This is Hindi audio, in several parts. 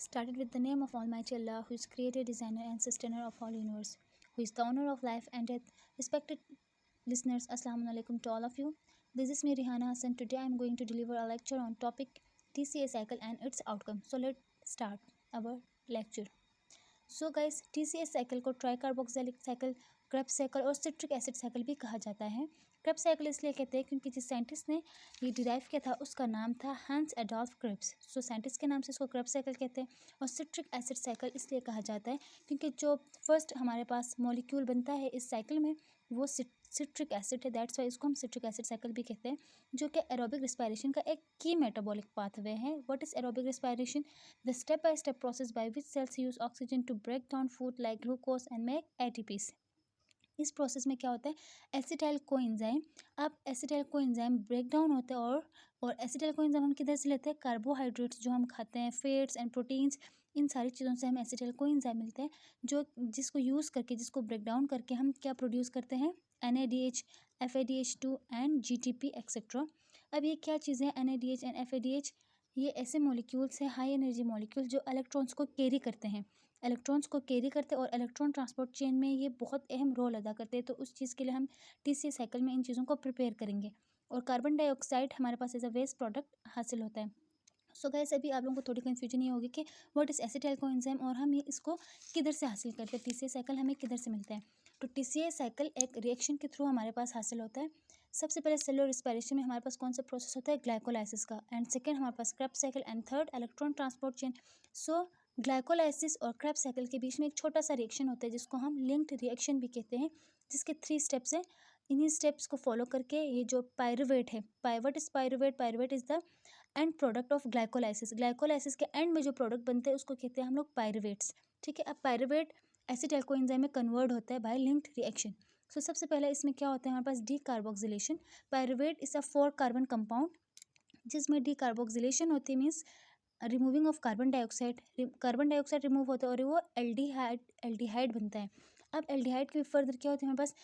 Started with the name of Almighty Allah, who is creator, designer, and sustainer of all universe, who is the owner of life and death. Respected listeners, Assalamu alaikum to all of you. This is me, Rihana Hassan. Today I am going to deliver a lecture on topic TCA cycle and its outcome. So let's start our lecture. So guys, TCA cycle को ट्राइकार्बोक्सिलिक साइकिल, क्रेब्स साइकिल और सिट्रिक एसिड साइकिल भी कहा जाता है। क्रेब्स साइकिल इसलिए कहते हैं क्योंकि जिस साइंटिस्ट ने ये डिराइव किया था उसका नाम था हांस एडोल्फ क्रेब्स। सो साइंटिस्ट के नाम से इसको क्रेब्स साइकिल कहते हैं। और सिट्रिक एसिड साइकिल इसलिए कहा जाता है क्योंकि जो फर्स्ट हमारे पास मॉलिक्यूल बनता है इस साइकिल में वो सिट्रिक एसिड है। दैट्स वाई इसको हम सिट्रिक एसिड साइकिल भी कहते हैं, जो कि एरोबिक रिस्पायरेशन का एक की मेटाबॉलिक पाथवे है। What is aerobic respiration? The step-by-step process by which cells use oxygen to break down food like glucose and make ATPs. इस प्रोसेस में क्या होता है, एसिटाइल कोएंजाइम, अब एसिटाइल कोएंजाइम ब्रेक डाउन होते हैं और एसिटाइल कोएंजाइम हम किधर से लेते हैं? कार्बोहाइड्रेट्स जो हम खाते हैं, फैट्स एंड प्रोटीन्स, इन सारी चीज़ों से हमें एसिटाइल कोएंजाइम मिलते हैं, जो जिसको यूज़ करके, जिसको ब्रेक डाउन करके हम क्या प्रोड्यूस करते हैं? NADH, FADH2 and GTP etcetera. अब ये क्या चीज़ें हैं NADH एंड FADH? ये ऐसे मॉलिक्यूल्स हैं, हाई एनर्जी मॉलिक्यूल, जो इलेक्ट्रॉन्स को कैरी करते हैं, इलेक्ट्रॉन्स को कैरी करते हैं और इलेक्ट्रॉन ट्रांसपोर्ट चेन में ये बहुत अहम रोल अदा करते हैं। तो उस चीज़ के लिए हम TCA साइकिल में इन चीज़ों को प्रिपेयर करेंगे। और कार्बन डाइऑक्साइड हमारे पास एज अ वेस्ट प्रोडक्ट हासिल होता है। सो गाइस, अभी आप लोगों को थोड़ी कन्फ्यूजन ये होगी कि व्हाट इज एसिटाइल कोएंजाइम और हम ये इसको किधर से हासिल करते हैं, TCA साइकिल हमें किधर से मिलता है। तो TCA साइकिल एक रिएक्शन के थ्रू हमारे पास हासिल होता है। सबसे पहले सेलुलर रिस्पायरेशन में हमारे पास कौन सा प्रोसेस होता है? ग्लाइकोलाइसिस का। एंड सेकेंड हमारे पास Krebs cycle and third electron transport chain. So glycolysis और क्रेब्स साइकिल के बीच में एक छोटा सा रिएक्शन होता है जिसको हम लिंक्ड रिएक्शन भी कहते हैं, जिसके 3 स्टेप्स हैं। इन्हीं स्टेप्स को फॉलो करके ये जो पायरुवेट है, what is pyruvate? Pyruvate is the end product of glycolysis. Glycolysis के एंड में जो प्रोडक्ट बनते हैं उसको कहते हैं हम लोग पायरुवेट्स। ठीक है, अब पायरुवेट एसिटाइल कोएंजाइम में कन्वर्ट होता है बाय लिंक्ड रिएक्शन। सो सबसे पहले इसमें क्या होता है हमारे पास? Decarboxylation. Pyruvate is a 4 carbon compound जिसमें डीकार्बोक्सिलेशन होती है, means removing of carbon dioxide remove होता है और वो एल्डिहाइड बनता है। अब एल्डिहाइड के फर्दर क्या होता है हमारे पास?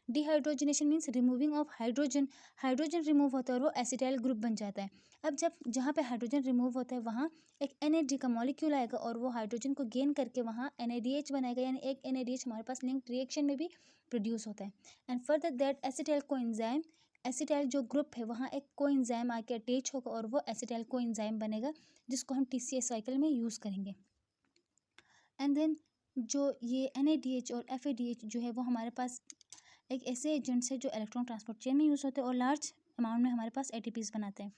Dehydrogenation means removing of hydrogen remove होता है और वो एसिटाइल ग्रुप बन जाता है। अब जब जहाँ पे हाइड्रोजन रिमूव होता है वहाँ एक NAD का मॉलिक्यूल आएगा और वो हाइड्रोजन को गेन करके वहाँ NADH बनाएगा, यानी एक NADH हमारे पास लिंक रिएक्शन में भी प्रोड्यूस होता है। एंड फर्दर दैट एसिटाइल जो ग्रुप है वहाँ एक कोएंजाइम आके अटैच होगा और वो एसिटाइल कोएंजाइम बनेगा जिसको हम TCA साइकिल में यूज़ करेंगे। एंड देन जो ये NADH और FADH जो है वो हमारे पास एक ऐसे एजेंट्स है जो इलेक्ट्रॉन ट्रांसपोर्ट चेन में यूज़ होते हैं और लार्ज अमाउंट में हमारे पास ATPs बनाते हैं।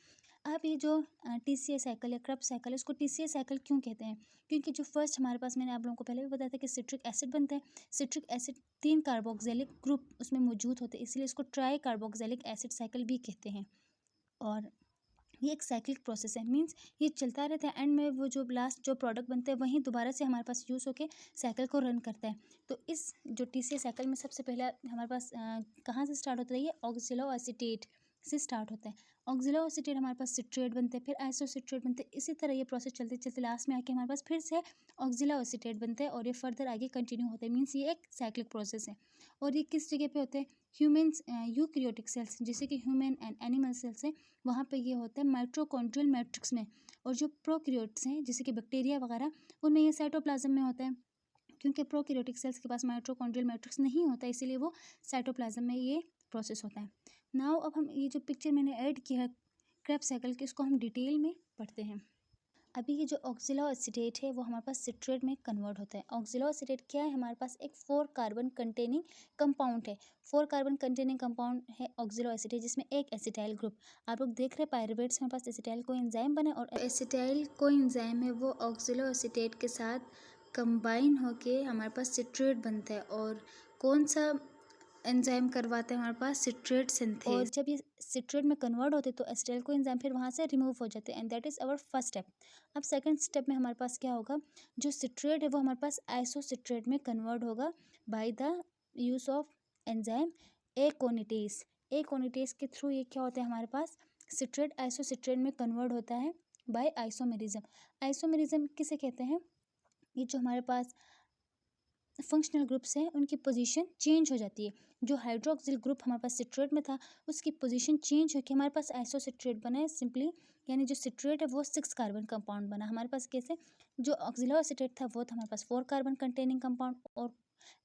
अब ये जो TCA साइकिल या क्रेब्स साइकिल है, इसको TCA साइकिल क्यों कहते हैं? क्योंकि जो फर्स्ट हमारे पास, मैंने आप लोगों को पहले भी बताया था कि सिट्रिक एसिड बनता है। सिट्रिक एसिड 3 कार्बोक्सिलिक ग्रुप उसमें मौजूद होते हैं, इसलिए इसको ट्राई कार्बोक्सिलिक एसिड साइकिल भी कहते हैं। और ये एक साइक्लिक प्रोसेस है, मीन्स ये चलता रहता है, एंड में वो जो लास्ट जो प्रोडक्ट बनते हैं वहीं दोबारा से हमारे पास यूज़ होकर साइकिल को रन करता है। तो इस जो TCA साइकिल में सबसे पहले हमारे पास कहाँ से स्टार्ट होता है? ये ऑक्सिलो एसीटेट से स्टार्ट होता है। ऑक्सिलो एसीटेट हमारे पास सिट्रेट बनते हैं, फिर आइसोसिट्रेट बनते हैं। इसी तरह ये प्रोसेस चलते चलते लास्ट में आके हमारे पास फिर से ऑक्सिलो एसीटेट बनते हैं और ये फर्दर आगे कंटिन्यू होते हैं, मीन्स ये एक साइक्लिक प्रोसेस है। और ये किस जगह पे होते हैं? ह्यूमन्स यूकैरियोटिक सेल्स, जैसे कि ह्यूमन एंड एनिमल सेल्स हैं, वहाँ पे ये होता है माइटोकॉन्ड्रियल मैट्रिक्स में। और जो प्रोकैरियोट्स हैं जैसे कि बैक्टीरिया वगैरह, उनमें ये साइटोप्लाज्म में होता है। क्योंकि प्रोकैरियोटिक सेल्स के पास माइटोकॉन्ड्रियल मैट्रिक्स नहीं होता, इसीलिए वो साइटोप्लाज्म में ये प्रोसेस होता है। नाउ अब हम ये जो पिक्चर मैंने ऐड किया है क्रेब्स साइकिल की, इसको हम डिटेल में पढ़ते हैं। अभी ये जो ऑक्सिलो एसीटेट है वो हमारे पास सिट्रेट में कन्वर्ट होता है। ऑक्सिलो एसीटेट क्या है? हमारे पास एक 4 कार्बन कंटेनिंग कंपाउंड है। 4 कार्बन कंटेनिंग कंपाउंड है ऑक्सिलो एसीटेट, जिसमें एक एसिटाइल ग्रुप। आप लोग देख रहे हैं पायरुवेट्स में हमारे पास एसिटाइल कोएंजाइम बने और एसिटाइल कोएंजाइम है वो ऑक्सिलो एसीटेट के साथ कंबाइन होके हमारे पास सिट्रेट बनता है। और कौन सा एंजाइम करवाते हैं हमारे पास? Citrate synthase. और जब ये सिट्रेट में कन्वर्ट होते हैं तो एसिटाइल कोएंजाइम फिर वहाँ से रिमूव हो जाते हैं, and that is our first step. अब सेकंड स्टेप में हमारे पास क्या होगा? जो सिट्रेट है वो हमारे पास आइसोसिट्रेट में कन्वर्ट होगा by the use of enzyme एकोनिटेज। एकोनिटेज के थ्रू ये क्या होता है हमारे पास? सिट्रेट आइसोसिट्रेट में कन्वर्ट होता है बाय आइसोमेरिज्म। आइसोमेरिज्म किसे कहते हैं? ये जो हमारे पास फंक्शनल ग्रुप से उनकी पोजीशन चेंज हो जाती है। जो हाइड्रोक्सिल ग्रुप हमारे पास सिट्रेट में था उसकी पोजीशन चेंज होकर हमारे पास आइसोसिट्रेट बना है सिंपली, यानी जो सिट्रेट है वो 6 कार्बन कंपाउंड बना हमारे पास। कैसे? जो ऑक्सिलो एसिटेट था वो था हमारे पास 4 कार्बन कंटेनिंग कंपाउंड, और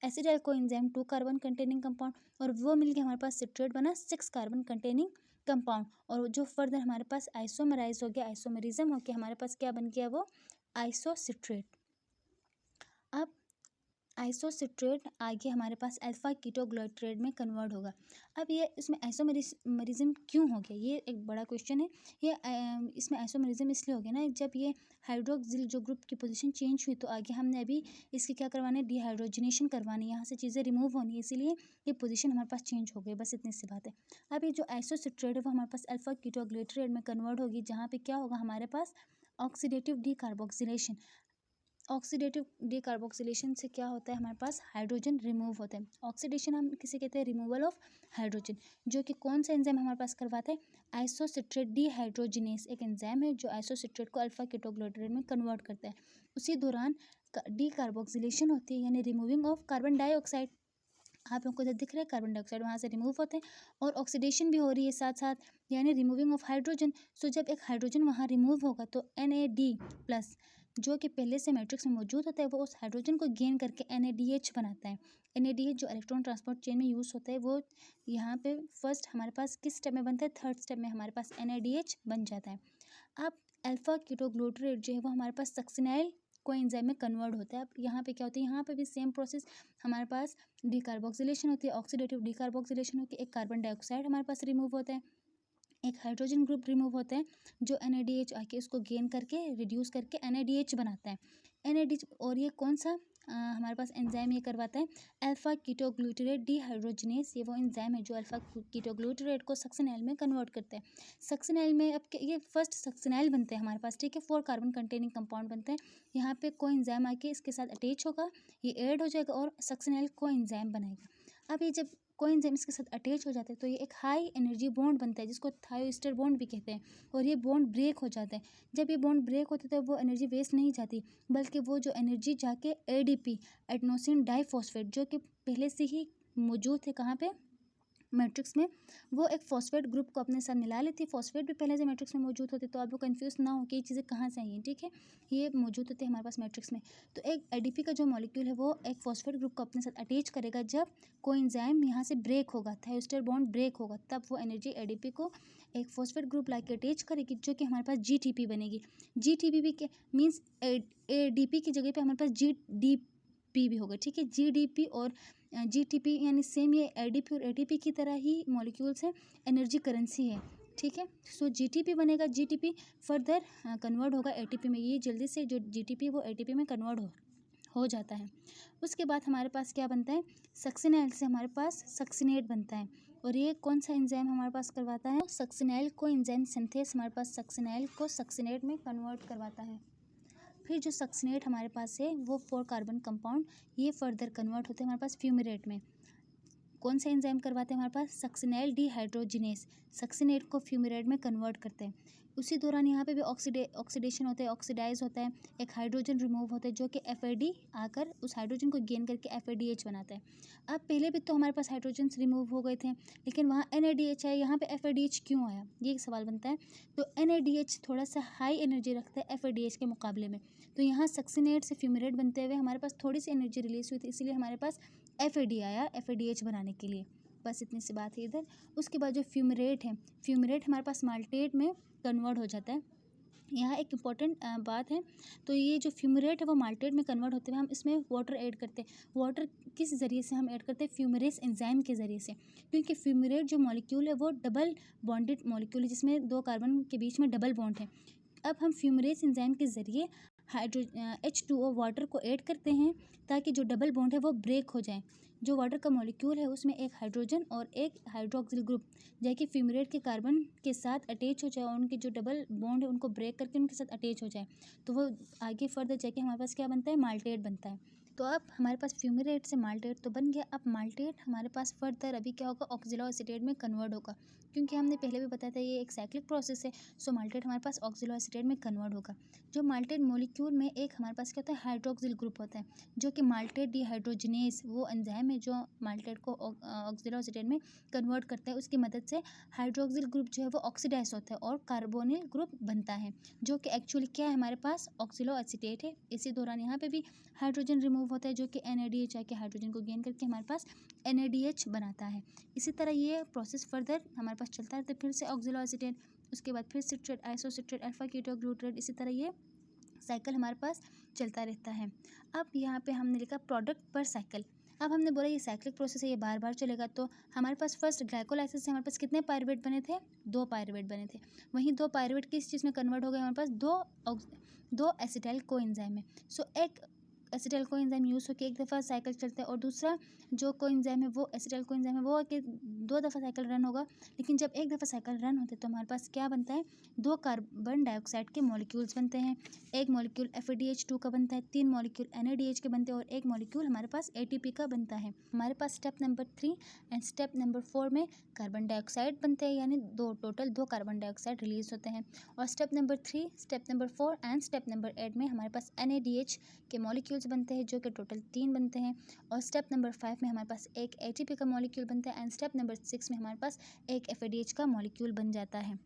acetyl coenzyme 2 carbon containing compound, और वो मिलके हमारे पास सिट्रेट बना 6 कार्बन कंटेनिंग कंपाउंड। और जो फर्दर हमारे पास आइसोमराइज हो गया, आइसोमरिज्म होकर हमारे पास क्या बन गया? वो आइसोसिट्रेट। अब आइसोसिट्रेट आगे हमारे पास अल्फा कीटोग्लाइट्रेट में कन्वर्ट होगा। अब ये इसमें आइसोमरिज्म क्यों हो गया, ये एक बड़ा क्वेश्चन है। ये इसमें आइसोमरिज्म इसलिए हो गया ना, जब ये हाइड्रोक्सिल जो ग्रुप की पोजीशन चेंज हुई तो आगे हमने अभी इसकी क्या करवाना है? डिहाइड्रोजनेशन करवानी है, यहाँ से चीज़ें रिमूव होनी है, इसीलिए ये पोजीशन हमारे पास चेंज हो गई। बस इतनी सी बात है। अब ये जो आइसोसिट्रेट है वो हमारे पास अल्फा कीटोग्लाइट्रेट में कन्वर्ट होगी, जहाँ पे क्या होगा? हमारे पास ऑक्सीडेटिव डीकार्बोक्सिलेशन। ऑक्सीडेटिव डीकार्बोक्सिलेशन से क्या होता है? हमारे पास हाइड्रोजन रिमूव होता है। ऑक्सीडेशन हम किसे कहते हैं? रिमूवल ऑफ हाइड्रोजन, जो कि कौन सा एंजाइम हमारे पास करवाता है? आइसोसिट्रेट डीहाइड्रोजिनेस एक एंजाइम है जो आइसोसिट्रेट को अल्फा कीटोग्लाइट्रेट में कन्वर्ट करता है। उसी दौरान डीकार्बोक्सिलेशन होती है, यानी रिमूविंग ऑफ कार्बन डाइऑक्साइड। आप लोग को जब दिख रहा है कार्बन डाइऑक्साइड वहाँ से रिमूव होते हैं, और ऑक्सीडेशन भी हो रही है साथ साथ, यानी रिमूविंग ऑफ हाइड्रोजन। सो जब एक हाइड्रोजन वहाँ रिमूव होगा तो NAD+ जो कि पहले से मैट्रिक्स में मौजूद होता है वो उस हाइड्रोजन को गेन करके NADH बनाता है। NADH जो इलेक्ट्रॉन ट्रांसपोर्ट चेन में यूज़ होता है वो यहाँ पे फर्स्ट हमारे पास किस स्टेप में बनता है? 3rd स्टेप में हमारे पास NADH बन जाता है। अब अल्फा कीटोग्लाइट्रेट जो है वो हमारे पास सक्सिनाइल कोएंजाइम में कन्वर्ट होता है। अब यहाँ पे क्या होता है? यहाँ पे भी सेम प्रोसेस हमारे पास डीकार्बोक्सिलेशन होती है, ऑक्सीडेटिव डीकार्बोक्सिलेशन होकर एक कार्बन डाइऑक्साइड हमारे पास रिमूव होता है, एक हाइड्रोजन ग्रुप रिमूव होता है, जो NADH आके उसको गेन करके रिड्यूस करके NADH बनाता है। NADH, और ये कौन सा हमारे पास एंजाइम ये करवाता है? Alpha ketoglutarate dehydrogenase. ये वो एंजाइम है जो अल्फा कीटोग्लूटरेट को सक्सिनाइल में कन्वर्ट करता है। सक्सिनाइल में अब ये फर्स्ट सक्सिनाइल बनते हैं हमारे पास, ठीक है, 4 कार्बन कंटेनिंग कंपाउंड बनते हैं। यहाँ पे को एंजाइम आके इसके साथ अटैच होगा, ये ऐड हो जाएगा और सक्सिनाइल को एंजाइम बनाएगा। अब ये जब कोएंजाइम इसके साथ अटैच हो जाते हैं तो ये एक हाई एनर्जी बॉन्ड बनता है जिसको थायोस्टर बॉन्ड भी कहते हैं, और ये बॉन्ड ब्रेक हो जाता है। जब ये बॉन्ड ब्रेक होता है तो वो एनर्जी वेस्ट नहीं जाती, बल्कि वो जो एनर्जी जाके ADP एडेनोसिन डाइफॉस्फेट जो कि पहले से ही मौजूद है कहाँ पे? मैट्रिक्स में, वो एक फॉस्फेट ग्रुप को अपने साथ मिला लेती है। फॉस्फेट भी पहले से मैट्रिक्स में मौजूद होते, तो आप लोग कंफ्यूज ना हो कि ये चीज़ें कहाँ से आई हैं, ठीक है, ये मौजूद होते हैं हमारे पास मैट्रिक्स में। तो एक ADP का जो मॉलिक्यूल है वो एक फॉस्फेट ग्रुप को अपने साथ अटैच करेगा। जब कोएंजाइम यहाँ से ब्रेक होगा, थायोस्टर बॉन्ड ब्रेक होगा, तब वो एनर्जी ADP को एक फॉस्फेट ग्रुप ला के अटैच करेगी, जो कि हमारे पास GTP बनेगी। GTP भी मीन्स ADP की जगह पे हमारे पास GDP भी होगा, ठीक है। GDP और GTP यानी सेम, ये ADP और ATP की तरह ही मॉलिक्यूल्स हैं, एनर्जी करेंसी है, ठीक है। सो GTP बनेगा, GTP फर्दर कन्वर्ट होगा ATP में। ये जल्दी से जो GTP वो ATP में कन्वर्ट हो जाता है। उसके बाद हमारे पास क्या बनता है? सक्सिनाइल से हमारे पास सक्सिनेट बनता है, और ये कौन सा एंजाइम हमारे पास करवाता है? सक्सिनाइल को एंजाइम सिंथेस हमारे पास सक्सिनाइल को सक्सिनेट में कन्वर्ट करवाता है। फिर जो सक्सिनेट हमारे पास है वो 4 कार्बन कंपाउंड ये फर्दर कन्वर्ट होते हैं हमारे पास फ्यूमिरेट में। कौन सा एंजाइम करवाते हैं हमारे पास? सक्सिनाइल डीहाइड्रोजिनेस सक्सिनेट को फ्यूमिरेट में कन्वर्ट करते हैं। उसी दौरान यहाँ पे भी ऑक्सीडेशन होता है, ऑक्सीडाइज होता है, एक हाइड्रोजन रिमूव होता है जो कि FAD आकर उस हाइड्रोजन को गेन करके FADH बनाता है। अब पहले भी तो हमारे पास हाइड्रोजन रिमूव हो गए थे, लेकिन वहाँ NADH है, यहाँ पे FADH क्यों आया, ये एक सवाल बनता है। तो NADH थोड़ा सा हाई एनर्जी रखता है FADH के मुकाबले में, तो यहाँ सक्सिनेट से फ्यूमिरेट बनते हुए हमारे पास थोड़ी सी एनर्जी रिलीज हुई थी, इसीलिए हमारे पास FAD आया FADH बनाने के लिए। बस इतनी सी बात है इधर। उसके बाद जो फ्यूमिरेट है, फ्यूमिरेट हमारे पास माल्टेट में कन्वर्ट हो जाता है। यहाँ एक इम्पॉर्टेंट बात है, तो ये जो फ्यूमिरेट है वो माल्टेट में कन्वर्ट होते हुए हम इसमें वाटर ऐड करते हैं। वाटर किस ज़रिए से हम ऐड करते हैं? फ्यूमिरेस एंजाइम के ज़रिए से, क्योंकि फ्यूमिरेट जो मॉलिक्यूल है वो डबल बॉन्डेड मॉलिक्यूल है जिसमें 2 कार्बन के बीच में डबल बॉन्ड है। अब हम फ्यूमिरेस एंजाइम के ज़रिए H2O वाटर को ऐड करते हैं ताकि जो डबल बॉन्ड है वो ब्रेक हो जाए। जो वाटर का मॉलिक्यूल है उसमें एक हाइड्रोजन और एक हाइड्रोक्सिल ग्रुप जाके फ्यूमिरेट के कार्बन के साथ अटैच हो जाए, और उनके जो डबल बॉन्ड है उनको ब्रेक करके उनके साथ अटैच हो जाए, तो वो आगे फर्दर जाके हमारे पास क्या बनता है? माल्टेट बनता है। तो अब हमारे पास फ्यूमिरेट से माल्टेट तो बन गया। अब माल्टेट हमारे पास फर्दर अभी क्या होगा? ऑक्सिलो एसीटेट में कन्वर्ट होगा। क्योंकि हमने पहले भी बताया था ये एक साइक्लिक प्रोसेस है। सो माल्टेट हमारे पास ऑक्सिलो एसीटेट में कन्वर्ट होगा। जो माल्टेट मॉलिक्यूल में एक हमारे पास क्या होता है, हाइड्रोक्सिल ग्रुप होता है, जो कि माल्टेट डिहाइड्रोजिनेज वो एंजाइम है जो माल्टेट को ऑक्सिलो एसीटेट में कन्वर्ट करता है। उसकी मदद से हाइड्रोक्सिल ग्रुप जो है वो ऑक्सीडाइज होता है और कार्बोनिल ग्रुप बनता है, जो कि एक्चुअली क्या है, हमारे पास ऑक्सिलो एसीटेट है। इसी दौरान यहाँ पे भी हाइड्रोजन रिमूव होता है, जो कि NADH आके हाइड्रोजन को गेन करके हमारे पास NADH बनाता है। इसी तरह ये प्रोसेस फर्दर हमारे पास चलता रहता है, फिर से ऑक्सिलो एसीटेट, उसके बाद फिर सिट्रेट, आइसोसिट्रेट, अल्फा कीटोग्लूटरेट, इसी तरह ये साइकिल हमारे पास चलता रहता है। अब यहाँ पे हमने लिखा प्रोडक्ट पर साइकिल। अब हमने बोला ये साइक्लिक प्रोसेस है, ये बार बार चलेगा। तो हमारे पास फर्स्ट ग्लाइकोलाइसिस से हमारे पास कितने पायरुवेट बने थे, 2 पायरुवेट बने थे। वहीं 2 पायरुवेट किस चीज़ में कन्वर्ट हो गए, हमारे पास दो एसिटाइल कोएंजाइम है। सो एक एसिटाइल कोएंजाइम यूज़ होकर एक दफ़ा साइकिल चलता है, और दूसरा जो कोएंजाइम है वो एसिटाइल कोएंजाइम है, वो कि 2 दफ़ा साइकिल रन होगा। लेकिन जब एक दफ़ा साइकिल रन होते हैं तो हमारे पास क्या बनता है, 2 कार्बन डाइऑक्साइड के मॉलिक्यूल्स बनते हैं। एक मॉलिक्यूल FADH2 का बनता है, 3 मॉलिक्यूल NADH के बनते हैं, और एक मॉलिक्यूल हमारे पास ATP का बनता है। हमारे पास step number 3 and step number 4 में कार्बन डाइऑक्साइड बनते हैं, यानी टोटल 2 कार्बन डाइऑक्साइड रिलीज होते हैं। और step number 3, step number 4 and step number 8 में हमारे पास NADH के मॉलिक्यूल्स बनते हैं, जो कि टोटल 3 बनते हैं। और स्टेप नंबर 5 में हमारे पास एक ATP का मॉलिक्यूल बनता है, एंड स्टेप नंबर 6 में हमारे पास एक FADH का मॉलिक्यूल बन जाता है।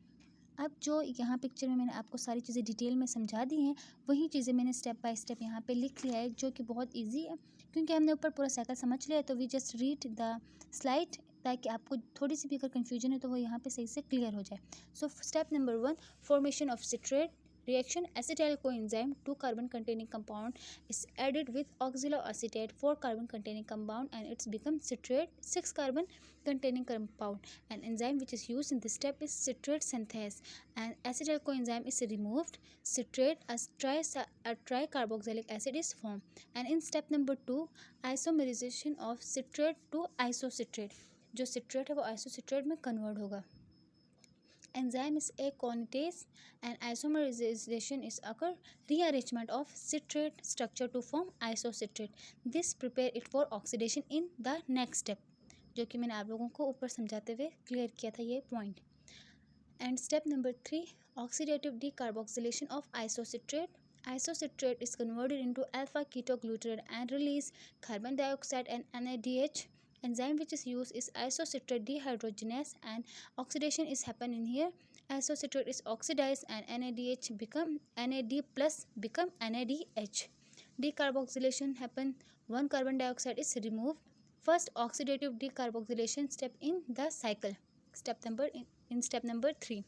अब जो यहाँ पिक्चर में मैंने आपको सारी चीज़ें डिटेल में समझा दी हैं, वही चीज़ें मैंने स्टेप बाय स्टेप यहाँ पे लिख लिया है, जो कि बहुत इजी है। क्योंकि हमने ऊपर पूरा साइकिल समझ लिया है, तो we just read the slide, ताकि आपको थोड़ी सी भी अगर कन्फ्यूजन है तो वो यहाँ पे सही से क्लियर हो जाए। So step number 1, formation of citrate reaction, acetyl coenzyme 2 carbon containing compound is added with oxaloacetate 4 carbon containing compound, and it's become citrate 6 carbon containing compound. An enzyme which is used in this step is citrate synthase, and acetyl coenzyme is removed, citrate as tricarboxylic acid is formed. And in step number 2, isomerization of citrate to isocitrate, जो citrate है वो isocitrate में convert होगा. Enzyme is aconitase, and isomerization is occur rearrangement of citrate structure to form isocitrate. This prepare it for oxidation in the next step, जो कि मैंने आप लोगों को ऊपर समझाते हुए क्लियर किया था ये point. And step number 3, oxidative decarboxylation of isocitrate. Isocitrate is converted into alpha ketoglutarate and release carbon dioxide and NADH. Enzyme which is used is isocitrate dehydrogenase, and oxidation is happen in here. Isocitrate is oxidized and NADH become NAD plus become NADH. Decarboxylation happen, 1 carbon dioxide is removed. First oxidative decarboxylation step in the cycle, step number 3.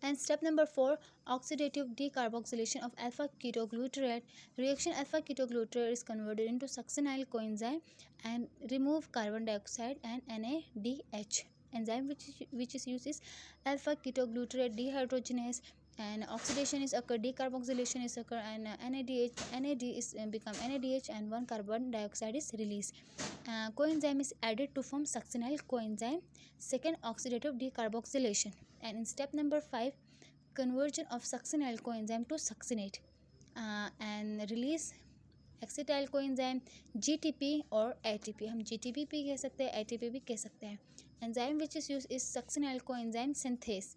And step number 4, oxidative decarboxylation of alpha ketoglutarate. Reaction alpha ketoglutarate is converted into succinyl coenzyme and remove carbon dioxide and NADH. Enzyme which is used is alpha ketoglutarate dehydrogenase, and oxidation is occur, decarboxylation is occur, and NAD is become NADH, and 1 carbon dioxide is released. Coenzyme is added to form succinyl coenzyme. Second, oxidative decarboxylation. And in step number 5, conversion of succinyl coenzyme to succinate, and release acetyl coenzyme GTP और ATP. हम GTP भी कह सकते हैं, ATP भी कह सकते हैं. Enzyme which is used is succinyl coenzyme synthase,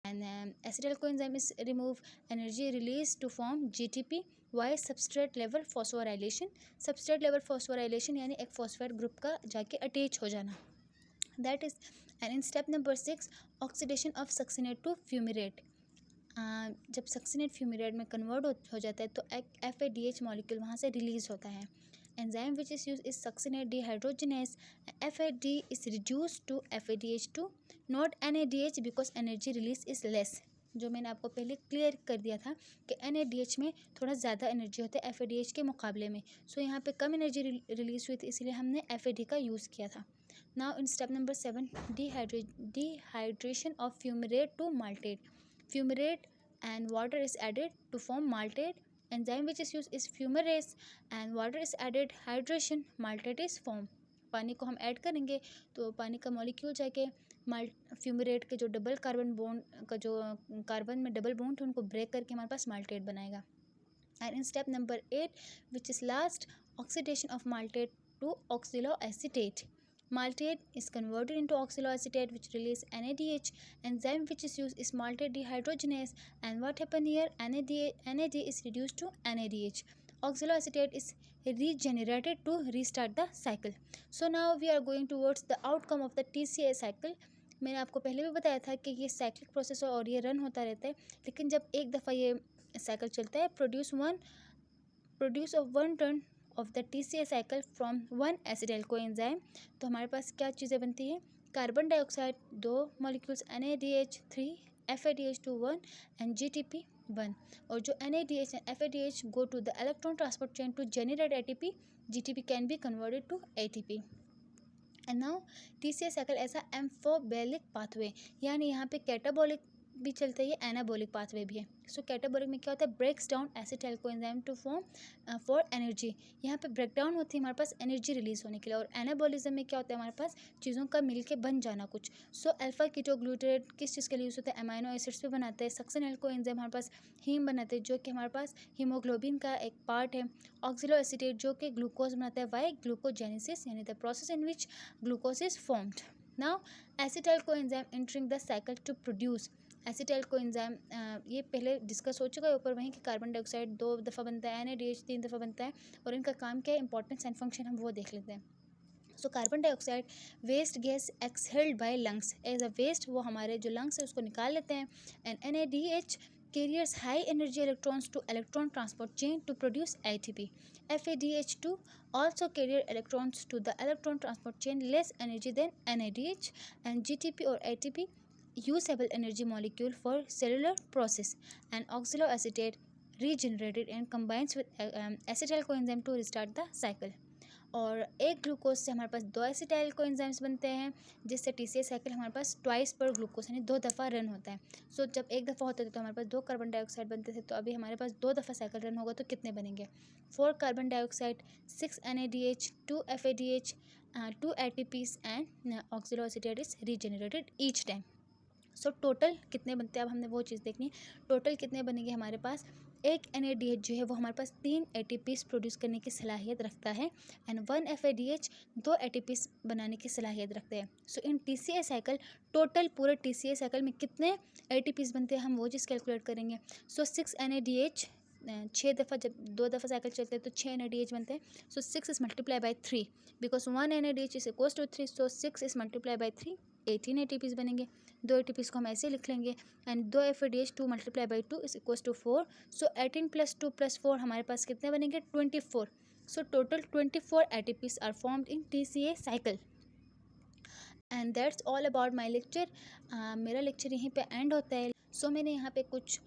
and acetyl coenzyme is remove, energy release to form GTP. Why? substrate level phosphorylation. substrate level phosphorylation यानी एक phosphate group का जाके attach हो जाना, that is. And in step number 6, oxidation of succinate to fumarate. जब सक्सिनेट फ्यूमिरेट में कन्वर्ट हो जाता है तो एक FADH मॉलिक्यूल वहाँ से रिलीज होता है. Enzyme which is use is succinate dehydrogenase. FAD is reduce to FADH2, not NADH, because energy release is less. जो मैंने आपको पहले क्लियर कर दिया था कि NADH में थोड़ा ज़्यादा एनर्जी होता है FADH के मुकाबले में. सो यहाँ पे कम एनर्जी रिलीज हुई थी, इसलिए हमने FAD का यूज़ किया था. Now in step number 7, dehydration of fumarate to maltate. Fumarate and water is added to form maltate. Enzyme which is used is fumarase, and water is added, hydration, maltate is formed. पानी को हम ऐड करेंगे तो पानी का मॉलिक्यूल जाके फ्यूमरेट के जो डबल कार्बन बॉन्ड का जो कार्बन में डबल बॉन्ड है उनको ब्रेक करके हमारे पास माल्टेट बनाएगा. And in step number 8, which is last, oxidation of maltate to oxaloacetate. Maltate is converted into oxaloacetate which release NADH. Enzyme which is used is maltate dehydrogenase. And what happen here? NAD is reduced to NADH. Oxaloacetate is regenerated to restart the cycle. So now we are going towards the outcome of the TCA cycle. मैंने आपको पहले भी बताया था कि ये साइक्लिक प्रोसेस और ये रन होता रहता है, लेकिन जब एक दफ़ा ये साइकिल चलता है, produce of 1 turn of the TCA cycle from 1 acetyl coenzyme, तो हमारे पास क्या चीज़ें बनती हैं? Carbon dioxide 2 molecules, NADH 3, FADH 2 1 and GTP 1. और जो NADH and FADH go to the electron transport chain to generate ATP. GTP can be converted to ATP. And now TCA cycle ऐसा एम्फोबैलिक पाथवे, यानी यहाँ पे कैटाबॉलिक भी चलता है, ये एनाबॉलिक पाथवे भी है. सो कैटाबॉलिक में क्या होता है? Breaks down acetyl coenzyme to form for energy. यहाँ पे ब्रेक डाउन होती है हमारे पास एनर्जी रिलीज होने के लिए. और एनाबॉलिज्म में क्या होता है? हमारे पास चीज़ों का मिल के बन जाना कुछ. सो अल्फा कीटोग्लूटारेट किस चीज़ के लिए यूज़ होता है? अमाइनो एसिड्स पे बनाते हैं. सक्सेनाइल कोएंजाइम हमारे पास हीम बनाते हैं जो कि हमारे पास हीमोग्लोबिन का एक पार्ट है. ऑक्सिलोएसिटेट जो कि ग्लूकोज बनाता है. वाई? ग्लूकोजेनेसिस, यानी the process in which glucose is formed. Now acetyl coenzyme entering the cycle to produce. Acetyl coenzyme ये पहले डिस्कस हो चुका है ऊपर वहीं कि कार्बन डाइऑक्साइड 2 दफ़ा बनता है, NADH 3 दफ़ा बनता है, और इनका काम क्या है, इंपॉर्टेंस एंड फंक्शन हम वो देख लेते हैं. So carbon dioxide waste gas exhaled by lungs as a waste, वो हमारे जो लंग्स है उसको निकाल लेते हैं. And NADH carries high energy electrons to electron transport chain to produce ATP. FADH2 also carry electrons to the electron transport chain, less energy than NADH. And GTP or ATP usable energy molecule for cellular process. And oxaloacetate regenerated and combines with acetyl coenzyme to restart the cycle. और एक ग्लूकोज से हमारे पास 2 एसिटाइल कोएंजाइम्स बनते हैं, जिससे TCA साइकिल हमारे पास ट्वाइस पर ग्लूकोज यानी 2 दफ़ा रन होता है. सो जब एक दफ़ा होता था तो हमारे पास 2 कार्बन डाइऑक्साइड बनते थे, तो अभी हमारे पास 2 दफ़ा साइकिल रन होगा तो कितने बनेंगे? 4 carbon dioxide, 6 NADH, 2 FADH, 2 ATPs and oxaloacetate is regenerated each time. So total कितने बनते हैं? अब हमने वो चीज़ देखनी है. टोटल कितने बनेंगे हमारे पास? एक NADH जो है वो हमारे पास 3 ATPs प्रोड्यूस करने की सलाहियत रखता है. एंड 1 FADH 2 ATPs बनाने की सलाहियत रखते हैं. सो इन TCA साइकिल टोटल पूरे TCA साइकिल में कितने ATPs बनते हैं हम वो चीज़ कैलकुलेट करेंगे. सो 6 NADH 6 दफ़ा, जब 2 दफ़ा साइकिल चलते हैं तो 6 NADH बनते हैं. So 6 is multiply by 3 because 1 NADH is equals to 3. So 6 is multiply by 3, 18 ATPs बनेंगे. 2 ATPs को हम ऐसे लिख लेंगे. And 2 FADH 2 multiply by 2 is equals to 4. So 18 + 2 + 4 हमारे पास कितने बनेंगे? 24. So total 24 ATPs are formed in TCA cycle. And that's all about my lecture. मेरा लेक्चर यहीं पे एंड होता है. सो मैंने यहाँ पे कुछ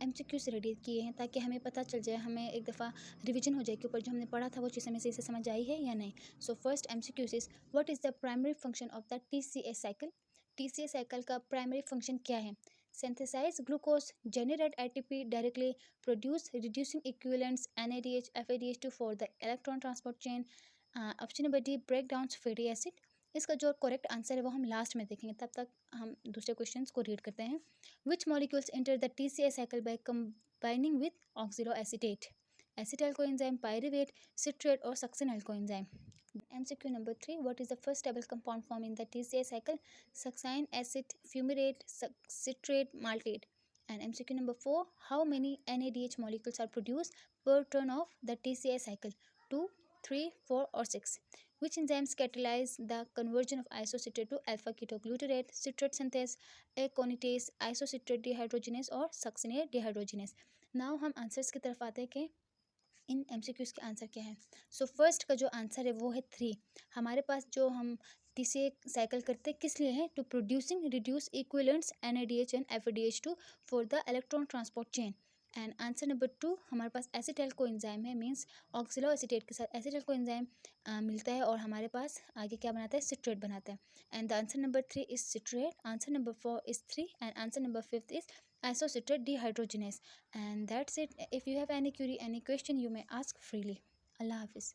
MCQs रेडी किए हैं ताकि हमें पता चल जाए, हमें एक दफ़ा रिवीजन हो जाए कि ऊपर जो हमने पढ़ा था वो चीज़ हमें सही से समझ आई है या नहीं. So first MCQs is what is the primary function of the TCA cycle. TCA cycle का प्राइमरी फंक्शन क्या है? Synthesize glucose, generate ATP directly, produce reducing equivalents NADH, FADH2 for the electron transport chain. Option number D, break down fatty acid. इसका जो करेक्ट आंसर है वो हम लास्ट में देखेंगे, तब तक हम दूसरे क्वेश्चंस को रीड करते हैं. Which molecules enter the TCA cycle by combining with oxaloacetate? Acetyl coenzyme, pyruvate, citrate और succinyl coenzyme. MCQ number 3, what is the first double compound formed in the TCA cycle? Succinic acid, fumarate, citrate, maltate. And MCQ number 4, how many NADH molecules are produced per turn of the TCA cycle? 2, 3, 4 or 6. Which enzymes catalyze the conversion of isocitrate to alpha ketoglutarate? Citrate synthase, aconitase, isocitrate dehydrogenase और succinate dehydrogenase. Now हम आंसर्स की तरफ आते हैं कि इन MCQs के आंसर क्या है. सो फर्स्ट का जो आंसर है वो है 3. हमारे पास जो हम TCA साइकिल करते हैं किस लिए है? To producing reduce equivalents NADH and FADH2 for the electron transport chain. And answer number 2 हमारे पास एसिटाइल कोएंजाइम है, मीन्स ऑक्सिलोएसिटेट के साथ एसिटाइल कोएंजाइम मिलता है और हमारे पास आगे क्या बनाता है? सिट्रेट बनाता है. And the answer number 3 is citrate. Answer number 4 is 3 and answer number 5 is isocitrate dehydrogenase. And that's it. If you have any query, any question, you may ask freely. Allah Hafiz.